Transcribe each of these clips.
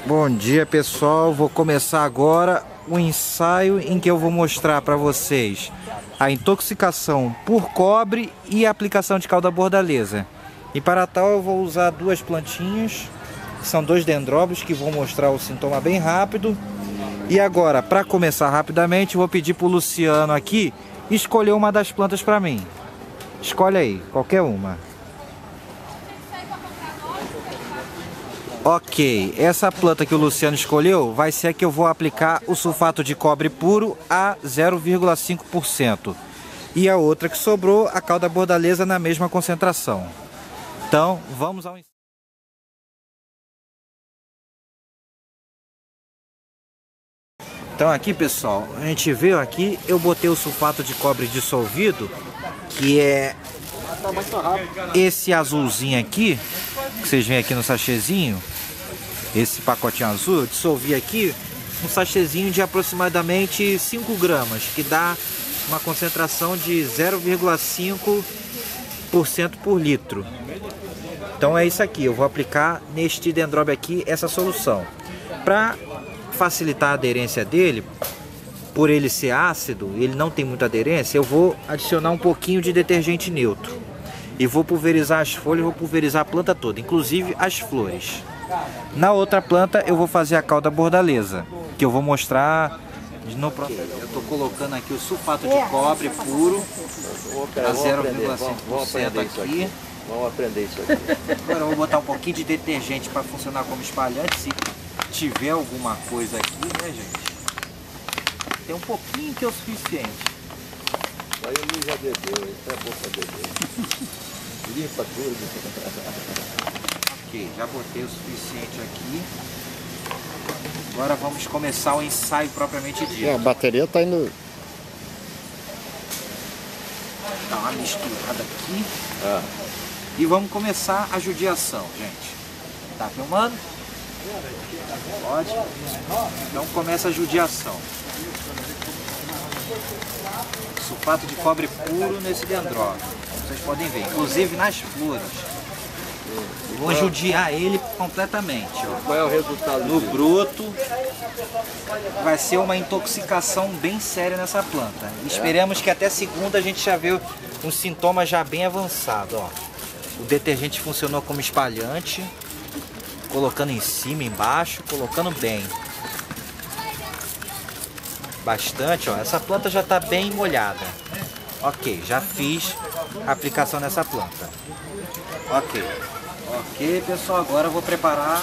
Bom dia, pessoal, vou começar agora o ensaio em que eu vou mostrar para vocês a intoxicação por cobre e a aplicação de calda bordaleza. E para tal eu vou usar duas plantinhas, que são dois dendróbios, que vão mostrar o sintoma bem rápido. E agora, para começar rapidamente, vou pedir para o Luciano aqui escolher uma das plantas para mim. Escolhe aí, qualquer uma. Ok, essa planta que o Luciano escolheu vai ser a que eu vou aplicar o sulfato de cobre puro a 0,5%. E a outra que sobrou, a calda bordaleza na mesma concentração. Então, vamos ao ensaio. Então aqui, pessoal, a gente viu aqui, eu botei o sulfato de cobre dissolvido, que é esse azulzinho aqui, que vocês veem aqui no sachêzinho. Esse pacotinho azul, eu dissolvi aqui um sachêzinho de aproximadamente 5 gramas, que dá uma concentração de 0,5% por litro. Então é isso aqui, eu vou aplicar neste dendróbio aqui essa solução. Para facilitar a aderência dele, por ele ser ácido, ele não tem muita aderência, eu vou adicionar um pouquinho de detergente neutro. E vou pulverizar as folhas, vou pulverizar a planta toda, inclusive as flores. Na outra planta eu vou fazer a calda bordaleza, que eu vou mostrar no próximo. Eu estou colocando aqui o sulfato de cobre puro a 0,5% aqui. Vamos aprender isso aqui. Agora eu vou botar um pouquinho de detergente para funcionar como espalhante, se tiver alguma coisa aqui, né, gente? Tem um pouquinho que é o suficiente. Aí o Luiz já bebeu, isso é bom para beber. Limpa tudo. Ok, já botei o suficiente aqui. Agora vamos começar o ensaio propriamente dito. A bateria tá indo. Dá uma misturada aqui. E vamos começar a judiação, gente. Tá filmando? Pode? Então começa a judiação. Sulfato de cobre puro nesse dendróbio. Vocês podem ver, inclusive nas flores. Vou judiar ele completamente. Ó. Qual é o resultado? No broto vai ser uma intoxicação bem séria nessa planta. Esperamos que até segunda a gente já vê uns sintomas já bem avançados. Ó. O detergente funcionou como espalhante, colocando em cima, embaixo, colocando bem. Bastante, ó. Essa planta já está bem molhada. Ok, já fiz a aplicação nessa planta. Ok, pessoal, agora eu vou preparar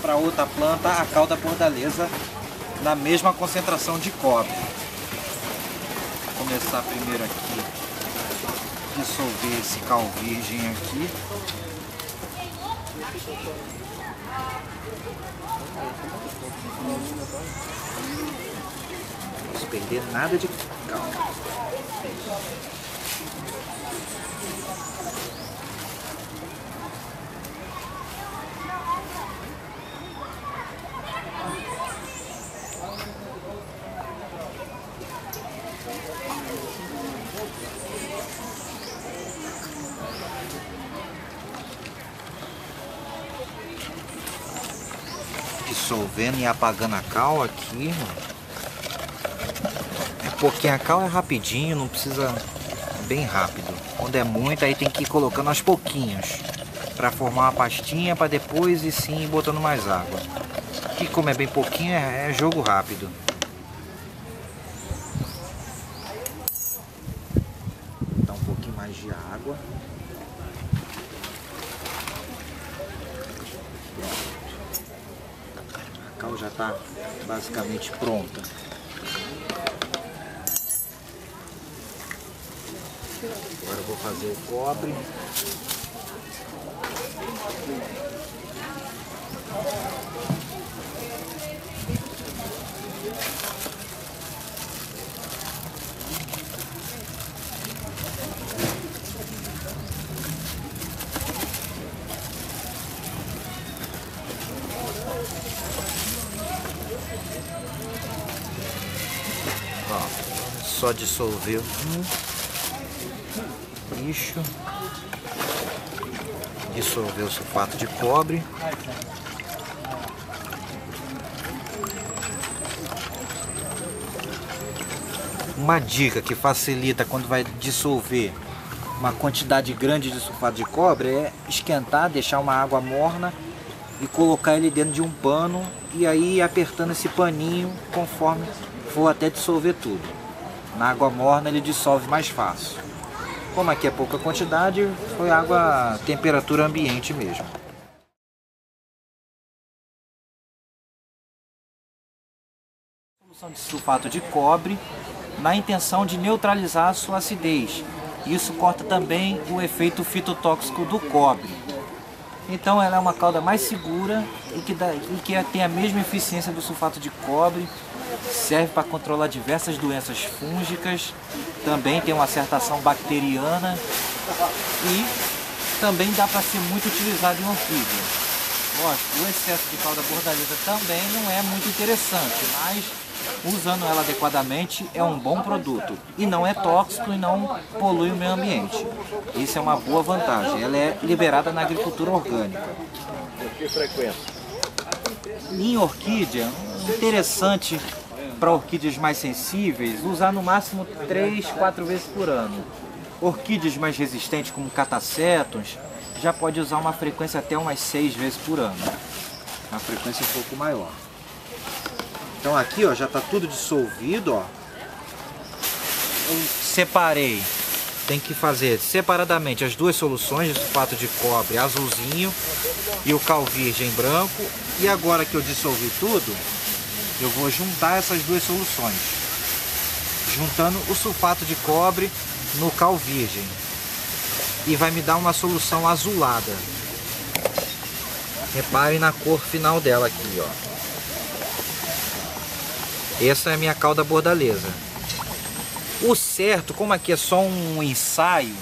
para outra planta a calda bordaleza na mesma concentração de cobre. Vou começar primeiro aqui, dissolver esse cal virgem aqui. Não posso perder nada de cal. Dissolvendo e apagando a cal aqui. É pouquinho, a cal é rapidinho, não precisa, bem rápido. Quando é muito, aí tem que ir colocando aos pouquinhos para formar uma pastinha, para depois e sim ir botando mais água. Aqui, como é bem pouquinho, é jogo rápido. Vou dar um pouquinho mais de água. A cal já está basicamente pronta. Agora eu vou fazer o cobre. Ó, só dissolveu lixo, dissolver o sulfato de cobre. uma dica que facilita quando vai dissolver uma quantidade grande de sulfato de cobre é esquentar, deixar uma água morna e colocar ele dentro de um pano e aí ir apertando esse paninho conforme for até dissolver tudo. Na água morna ele dissolve mais fácil. Como aqui é pouca quantidade, foi água temperatura ambiente mesmo. Solução de sulfato de cobre na intenção de neutralizar a sua acidez. Isso corta também o efeito fitotóxico do cobre. Então ela é uma calda mais segura e que tem a mesma eficiência do sulfato de cobre. Serve para controlar diversas doenças fúngicas, também tem uma certa ação bacteriana e também dá para ser muito utilizado em orquídea. Lógico, o excesso de calda bordaleza também não é muito interessante, mas usando ela adequadamente é um bom produto e não é tóxico e não polui o meio ambiente. Isso é uma boa vantagem, ela é liberada na agricultura orgânica. Que frequência? Em orquídea, interessante para orquídeas mais sensíveis, usar no máximo 3, 4 vezes por ano. Orquídeas mais resistentes como catacetos, já pode usar uma frequência até umas 6 vezes por ano. Uma frequência um pouco maior. Então aqui ó, já está tudo dissolvido, ó. Eu separei, tem que fazer separadamente as duas soluções de sulfato de cobre azulzinho e o cal virgem branco. E agora que eu dissolvi tudo, eu vou juntar essas duas soluções, juntando o sulfato de cobre no cal virgem, e vai me dar uma solução azulada. Reparem na cor final dela aqui, ó. Essa é a minha calda bordaleza. O certo, como aqui é só um ensaio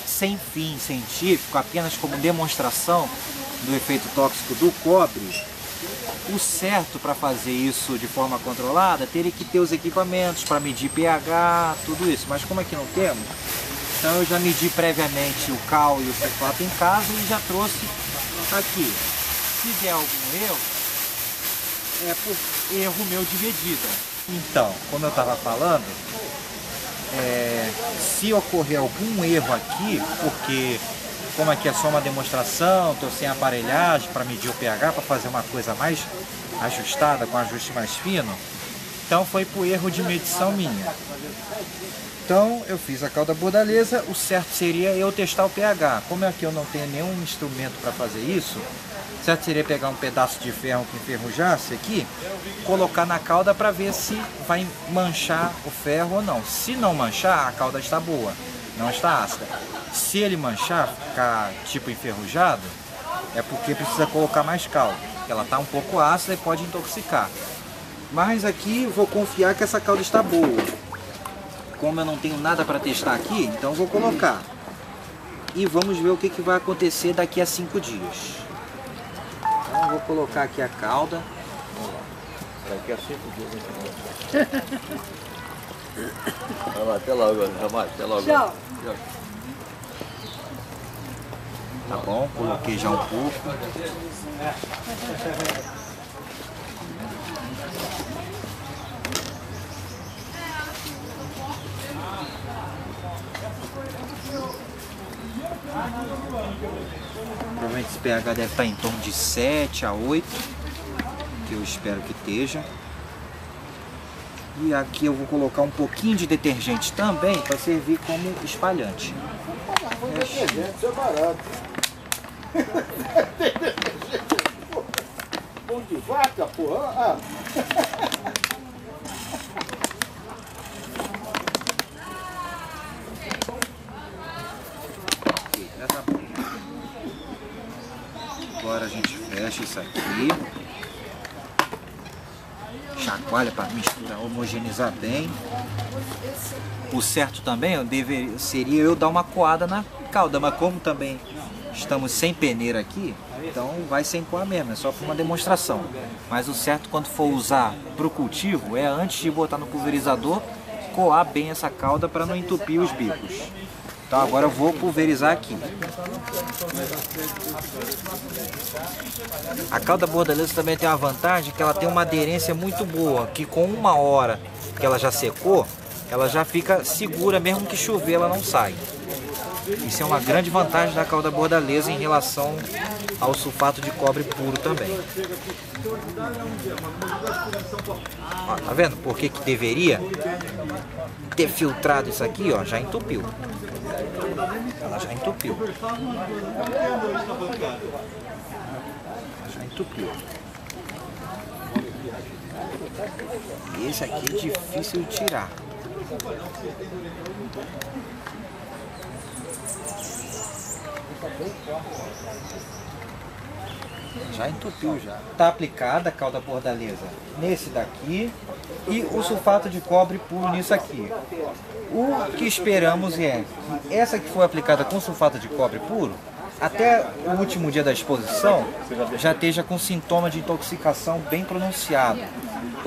sem fim científico, apenas como demonstração do efeito tóxico do cobre, o certo para fazer isso de forma controlada teria que ter os equipamentos para medir pH, tudo isso. Mas como aqui não temos, então eu já medi previamente o cal e o sulfato em casa e já trouxe aqui. Se der algum erro, é por erro meu de medida. Então, como eu estava falando, se ocorrer algum erro aqui, porque como aqui é só uma demonstração, estou sem aparelhagem para medir o pH, para fazer uma coisa mais ajustada, com ajuste mais fino, então foi por erro de medição minha. Então eu fiz a calda bordaleza, o certo seria eu testar o pH. Como aqui eu não tenho nenhum instrumento para fazer isso, o certo seria pegar um pedaço de ferro que enferrujasse aqui, colocar na calda para ver se vai manchar o ferro ou não. Se não manchar, a calda está boa, não está ácida. Se ele manchar, ficar tipo enferrujado, é porque precisa colocar mais calda, porque ela está um pouco ácida e pode intoxicar. Mas aqui vou confiar que essa calda está boa. Como eu não tenho nada para testar aqui, então vou colocar. E vamos ver o que vai acontecer daqui a 5 dias. Então vou colocar aqui a calda. Daqui a 5 dias. Até logo, até logo. Tchau. Tá bom, coloquei já um pouco. Provavelmente esse pH deve estar em torno de 7 a 8, que eu espero que esteja. E aqui eu vou colocar um pouquinho de detergente também para servir como espalhante. Detergente, isso é barato. Pão de vaca, porra. Agora a gente fecha isso aqui, chacoalha para misturar, homogeneizar bem. O certo também seria eu dar uma coada na calda, mas como também estamos sem peneira aqui, então vai sem coar mesmo, é só para uma demonstração. Mas o certo quando for usar para o cultivo é antes de botar no pulverizador, coar bem essa calda para não entupir os bicos. Então agora eu vou pulverizar aqui. A calda bordaleza também tem uma vantagem que ela tem uma aderência muito boa, que com 1 hora que ela já secou, ela já fica segura, mesmo que chover ela não sai. Isso é uma grande vantagem da calda bordaleza em relação ao sulfato de cobre puro também. Ó, tá vendo por que deveria ter filtrado isso aqui? Ó, já entupiu. Ela já entupiu. Já entupiu. E esse aqui é difícil de tirar. Já entupiu já. Tá aplicada a calda bordaleza nesse daqui e o sulfato de cobre puro nisso aqui. O que esperamos é que essa que foi aplicada com sulfato de cobre puro, até o último dia da exposição, já esteja com sintoma de intoxicação bem pronunciado.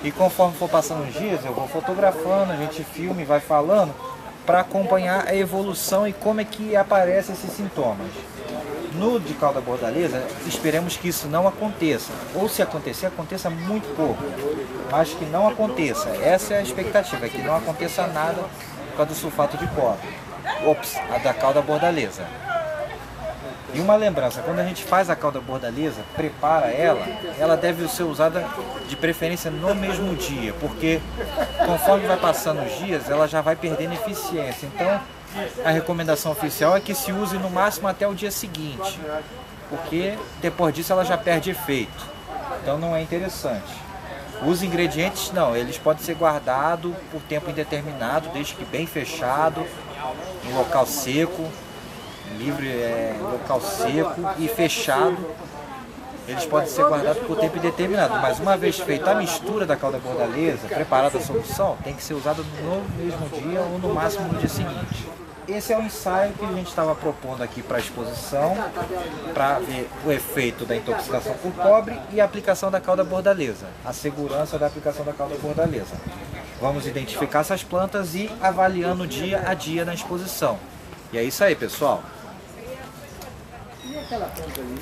E conforme for passando os dias, eu vou fotografando, a gente filma e vai falando para acompanhar a evolução e como é que aparecem esses sintomas. No de calda bordaleza, esperemos que isso não aconteça. Ou se acontecer, aconteça muito pouco. Mas que não aconteça. Essa é a expectativa, que não aconteça nada por causa do sulfato de cobre. Ops, a da calda bordaleza. E uma lembrança, quando a gente faz a calda bordaleza, prepara ela deve ser usada de preferência no mesmo dia, porque conforme vai passando os dias, ela já vai perdendo eficiência. Então, a recomendação oficial é que se use no máximo até o dia seguinte, porque depois disso ela já perde efeito. Então não é interessante. Os ingredientes não, eles podem ser guardados por tempo indeterminado, desde que bem fechado, em local seco. Livre, local seco e fechado, eles podem ser guardados por tempo indeterminado, mas uma vez feita a mistura da calda bordaleza, preparada a solução, tem que ser usada no mesmo dia ou no máximo no dia seguinte. Esse é o ensaio que a gente estava propondo aqui para a exposição, para ver o efeito da intoxicação por cobre e a aplicação da calda bordaleza, a segurança da aplicação da calda bordaleza. Vamos identificar essas plantas e avaliando dia a dia na exposição. E é isso aí, pessoal. E aquela planta ali?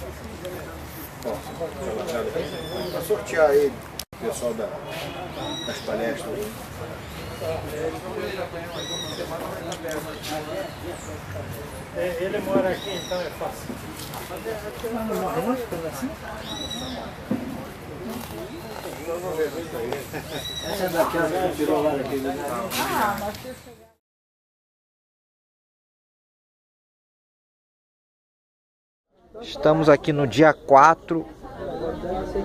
Para sortear ele, o pessoal das palestras. Ele mora aqui, então é fácil. Essa é daquela que tirou lá daquele. Estamos aqui no dia 4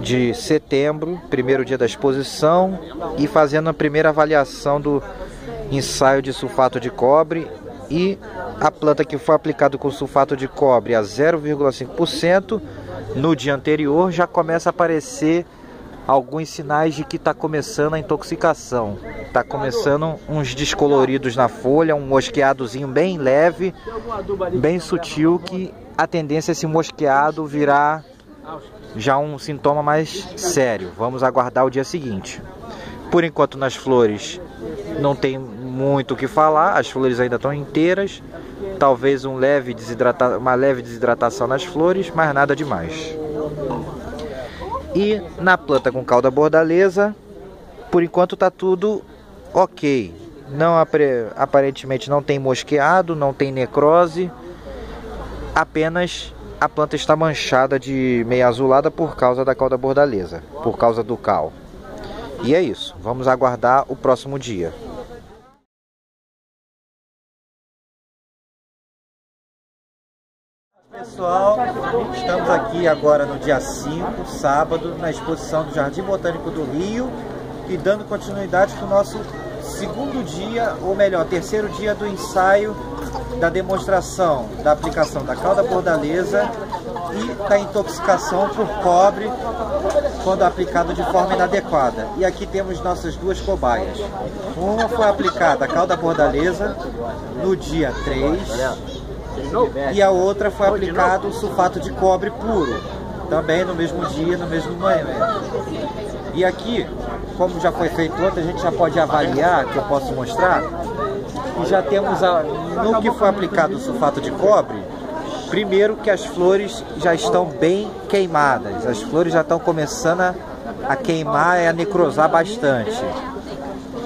de setembro, primeiro dia da exposição, e fazendo a primeira avaliação do ensaio de sulfato de cobre. E a planta que foi aplicada com sulfato de cobre a 0,5%, no dia anterior já começa a aparecer alguns sinais de que está começando a intoxicação. Está começando uns descoloridos na folha, um mosqueadozinho bem leve, bem sutil, que a tendência é esse mosqueado virar já um sintoma mais sério. Vamos aguardar o dia seguinte. Por enquanto nas flores não tem muito o que falar, as flores ainda estão inteiras, talvez uma leve desidratação nas flores, mas nada demais. E na planta com calda bordaleza, por enquanto está tudo ok. Aparentemente não tem mosqueado, não tem necrose, apenas a planta está manchada de meio azulada por causa da calda bordaleza, por causa do cal. E é isso, vamos aguardar o próximo dia. Pessoal, estamos aqui agora no dia 5, sábado, na exposição do Jardim Botânico do Rio, e dando continuidade para o nosso segundo dia, ou melhor, terceiro dia do ensaio da demonstração da aplicação da calda bordaleza e da intoxicação por cobre quando aplicado de forma inadequada. E aqui temos nossas duas cobaias. Uma foi aplicada a calda bordaleza no dia 3 e a outra foi aplicado o sulfato de cobre puro, também no mesmo dia, no mesmo momento. E aqui, como já foi feito ontem, a gente já pode avaliar, que eu posso mostrar, e já temos no que foi aplicado o sulfato de cobre. Primeiro que as flores já estão bem queimadas, as flores já estão começando a queimar e a necrosar bastante.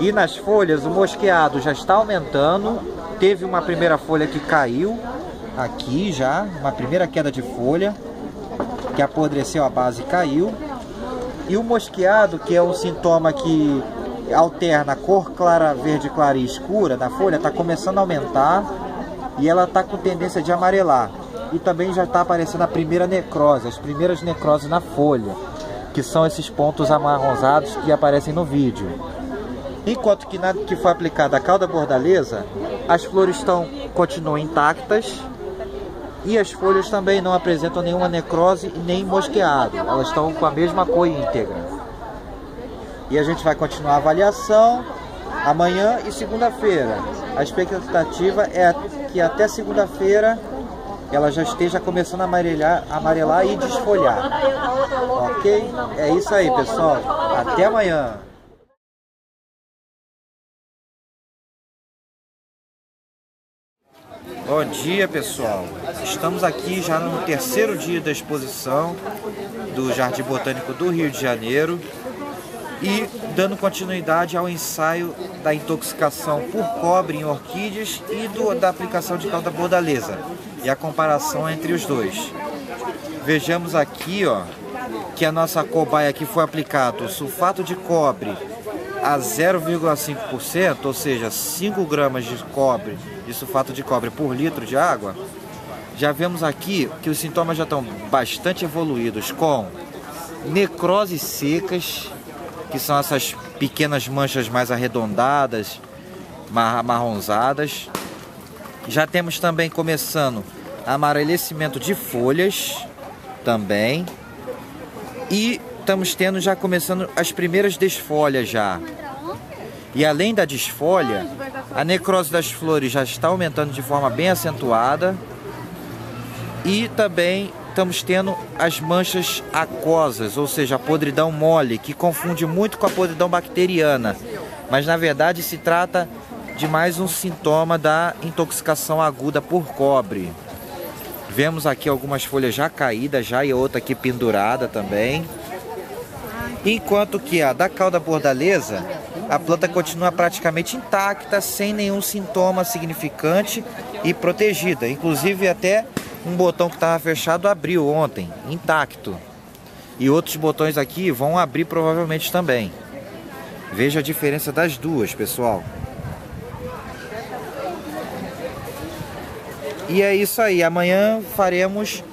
E nas folhas o mosqueado já está aumentando. Teve uma primeira folha que caiu aqui já, uma primeira queda de folha que apodreceu a base e caiu. E o mosqueado, que é um sintoma que alterna a cor clara, verde clara e escura na folha, está começando a aumentar e ela está com tendência de amarelar. E também já está aparecendo a primeira necrose, as primeiras necroses na folha, que são esses pontos amarronzados que aparecem no vídeo. Enquanto que na que foi aplicada a cauda bordaleza, as flores continuam intactas e as folhas também não apresentam nenhuma necrose e nem mosqueado. Elas estão com a mesma cor íntegra. E a gente vai continuar a avaliação amanhã e segunda-feira. A expectativa é que até segunda-feira ela já esteja começando a amarelar e desfolhar. Ok? É isso aí, pessoal. Até amanhã. Bom dia, pessoal. Estamos aqui já no terceiro dia da exposição do Jardim Botânico do Rio de Janeiro e dando continuidade ao ensaio da intoxicação por cobre em orquídeas e da aplicação de cauda bordaleza e a comparação entre os dois. Vejamos aqui, ó, que a nossa cobaia aqui foi aplicado sulfato de cobre a 0,5%, ou seja, 5 gramas de cobre, de sulfato de cobre por litro de água. Já vemos aqui que os sintomas já estão bastante evoluídos, com necroses secas, que são essas pequenas manchas mais arredondadas, amarronzadas. Já temos também começando amarelecimento de folhas também. E estamos tendo já começando as primeiras desfolhas já. E além da desfolha, a necrose das flores já está aumentando de forma bem acentuada. E também estamos tendo as manchas aquosas, ou seja, a podridão mole, que confunde muito com a podridão bacteriana. Mas na verdade se trata de mais um sintoma da intoxicação aguda por cobre. Vemos aqui algumas folhas já caídas já e outra aqui pendurada também. Enquanto que a da cauda bordaleza, a planta continua praticamente intacta, sem nenhum sintoma significante e protegida. Inclusive até um botão que estava fechado abriu ontem, intacto. E outros botões aqui vão abrir provavelmente também. Veja a diferença das duas, pessoal. E é isso aí, amanhã faremos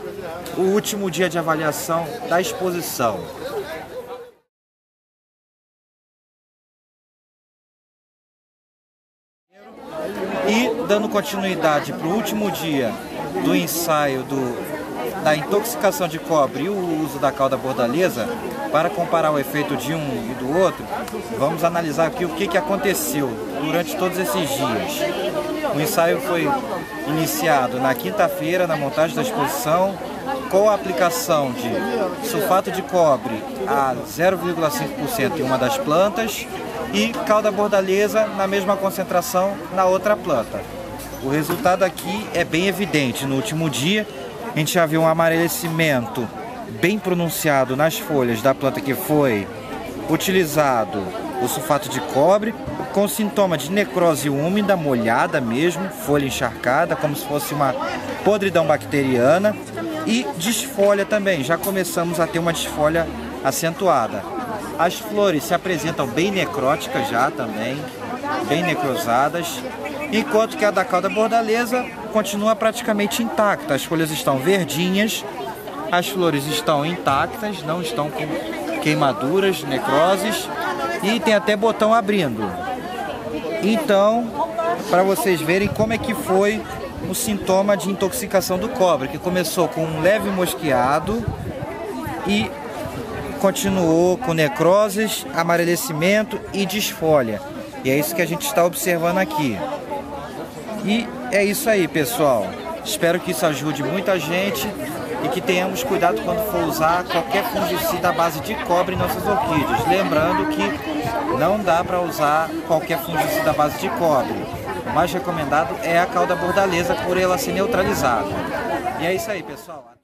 o último dia de avaliação da exposição. E dando continuidade para o último dia do ensaio da intoxicação de cobre e o uso da cauda bordaleza, para comparar o efeito de um e do outro, vamos analisar aqui o que aconteceu durante todos esses dias. O ensaio foi iniciado na quinta-feira, na montagem da exposição, com a aplicação de sulfato de cobre a 0,5% em uma das plantas e cauda bordaleza na mesma concentração na outra planta. O resultado aqui é bem evidente. No último dia, a gente já viu um amarelecimento bem pronunciado nas folhas da planta que foi utilizado o sulfato de cobre, com sintoma de necrose úmida, molhada mesmo, folha encharcada, como se fosse uma podridão bacteriana, e desfolha também. Já começamos a ter uma desfolha acentuada. As flores se apresentam bem necróticas já também, bem necrosadas, enquanto que a da cauda bordaleza continua praticamente intacta. As folhas estão verdinhas, as flores estão intactas, não estão com queimaduras, necroses, e tem até botão abrindo. Então, para vocês verem como é que foi o sintoma de intoxicação do cobre, que começou com um leve mosqueado e continuou com necroses, amarelecimento e desfolha. E é isso que a gente está observando aqui. E é isso aí, pessoal. Espero que isso ajude muita gente e que tenhamos cuidado quando for usar qualquer fungicida à base de cobre em nossas orquídeas. Lembrando que não dá para usar qualquer fungicida à base de cobre. O mais recomendado é a cauda bordaleza, por ela ser neutralizada. E é isso aí, pessoal.